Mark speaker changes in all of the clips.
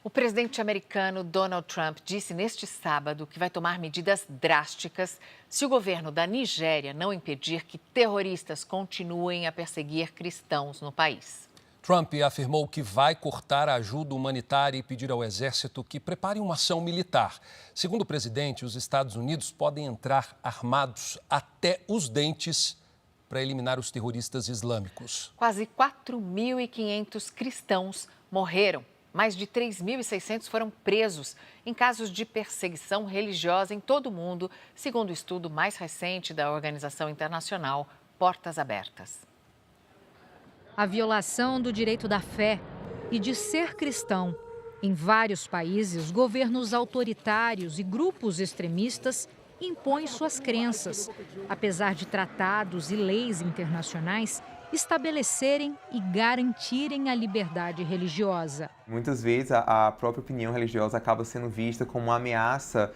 Speaker 1: O presidente americano Donald Trump disse neste sábado que vai tomar medidas drásticas se o governo da Nigéria não impedir que terroristas continuem a perseguir cristãos no país.
Speaker 2: Trump afirmou que vai cortar a ajuda humanitária e pedir ao exército que prepare uma ação militar. Segundo o presidente, os Estados Unidos podem entrar armados até os dentes para eliminar os terroristas islâmicos.
Speaker 1: Quase 4.500 cristãos morreram. Mais de 3.600 foram presos em casos de perseguição religiosa em todo o mundo, segundo o estudo mais recente da organização internacional Portas Abertas.
Speaker 3: A violação do direito da fé e de ser cristão. Em vários países, governos autoritários e grupos extremistas impõem suas crenças, apesar de tratados e leis internacionais estabelecerem e garantirem a liberdade religiosa.
Speaker 4: Muitas vezes a própria opinião religiosa acaba sendo vista como uma ameaça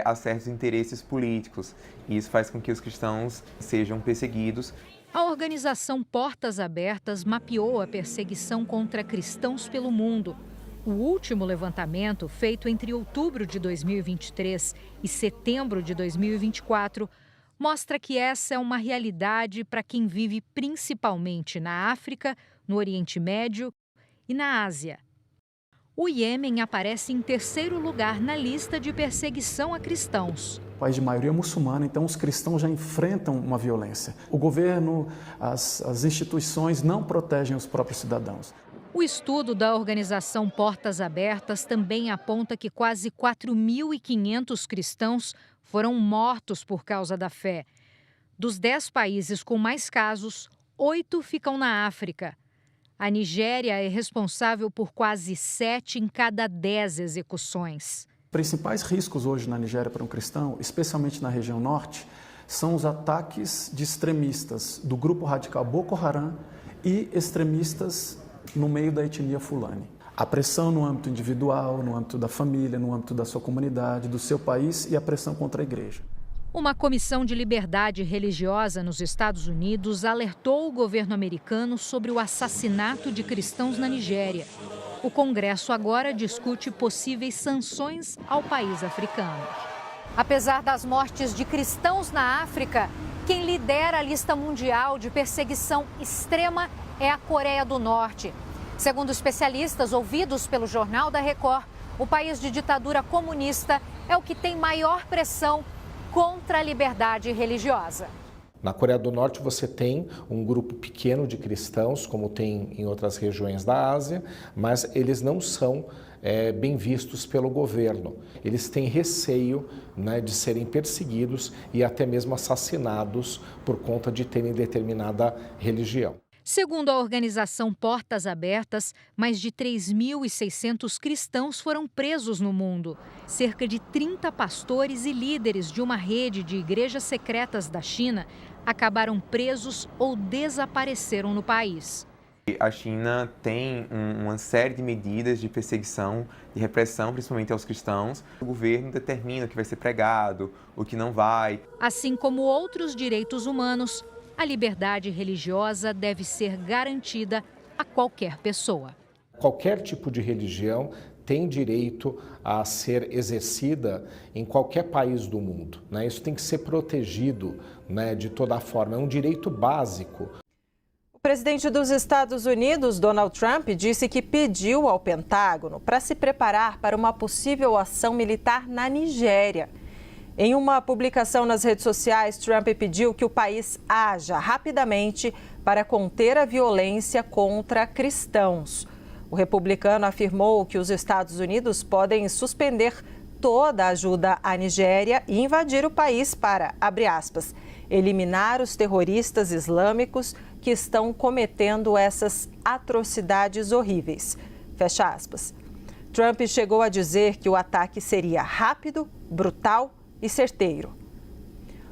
Speaker 4: a certos interesses políticos. E isso faz com que os cristãos sejam perseguidos.
Speaker 3: A organização Portas Abertas mapeou a perseguição contra cristãos pelo mundo. O último levantamento, feito entre outubro de 2023 e setembro de 2024, mostra que essa é uma realidade para quem vive principalmente na África, no Oriente Médio e na Ásia. O Iêmen aparece em terceiro lugar na lista de perseguição a cristãos.
Speaker 5: País de maioria muçulmana, então os cristãos já enfrentam uma violência. O governo, as instituições não protegem os próprios cidadãos.
Speaker 3: O estudo da organização Portas Abertas também aponta que quase 4.500 cristãos foram mortos por causa da fé. Dos 10 países com mais casos, 8 ficam na África. A Nigéria é responsável por quase 7 em cada 10 execuções.
Speaker 5: Os principais riscos hoje na Nigéria para um cristão, especialmente na região norte, são os ataques de extremistas do grupo radical Boko Haram e extremistas no meio da etnia Fulani. A pressão no âmbito individual, no âmbito da família, no âmbito da sua comunidade, do seu país e a pressão contra a igreja.
Speaker 3: Uma comissão de liberdade religiosa nos Estados Unidos alertou o governo americano sobre o assassinato de cristãos na Nigéria. O Congresso agora discute possíveis sanções ao país africano. Apesar das mortes de cristãos na África, quem lidera a lista mundial de perseguição extrema é a Coreia do Norte. Segundo especialistas ouvidos pelo Jornal da Record, o país de ditadura comunista é o que tem maior pressão contra a liberdade religiosa.
Speaker 6: Na Coreia do Norte você tem um grupo pequeno de cristãos, como tem em outras regiões da Ásia, mas eles não são bem vistos pelo governo. Eles têm receio, de serem perseguidos e até mesmo assassinados por conta de terem determinada religião.
Speaker 3: Segundo a organização Portas Abertas, mais de 3.600 cristãos foram presos no mundo. Cerca de 30 pastores e líderes de uma rede de igrejas secretas da China acabaram presos ou desapareceram no país.
Speaker 4: A China tem uma série de medidas de perseguição, de repressão, principalmente aos cristãos. O governo determina o que vai ser pregado, o que não vai.
Speaker 3: Assim como outros direitos humanos, a liberdade religiosa deve ser garantida a qualquer pessoa.
Speaker 6: Qualquer tipo de religião tem direito a ser exercida em qualquer país do mundo. Isso tem que ser protegido de toda forma, é um direito básico.
Speaker 7: O presidente dos Estados Unidos, Donald Trump, disse que pediu ao Pentágono para se preparar para uma possível ação militar na Nigéria. Em uma publicação nas redes sociais, Trump pediu que o país haja rapidamente para conter a violência contra cristãos. O republicano afirmou que os Estados Unidos podem suspender toda a ajuda à Nigéria e invadir o país para, abre aspas, eliminar os terroristas islâmicos que estão cometendo essas atrocidades horríveis. Fecha aspas. Trump chegou a dizer que o ataque seria rápido, brutal e certeiro.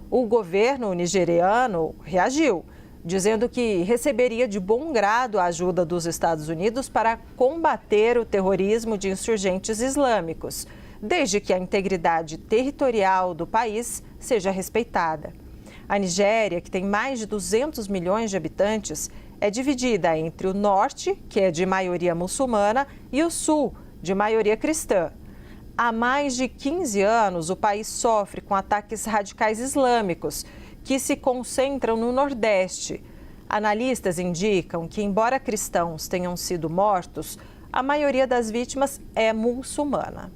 Speaker 7: O governo nigeriano reagiu, dizendo que receberia de bom grado a ajuda dos Estados Unidos para combater o terrorismo de insurgentes islâmicos, desde que a integridade territorial do país seja respeitada. A Nigéria, que tem mais de 200 milhões de habitantes, é dividida entre o norte, que é de maioria muçulmana, e o sul, de maioria cristã. Há mais de 15 anos, o país sofre com ataques radicais islâmicos, que se concentram no Nordeste. Analistas indicam que, embora cristãos tenham sido mortos, a maioria das vítimas é muçulmana.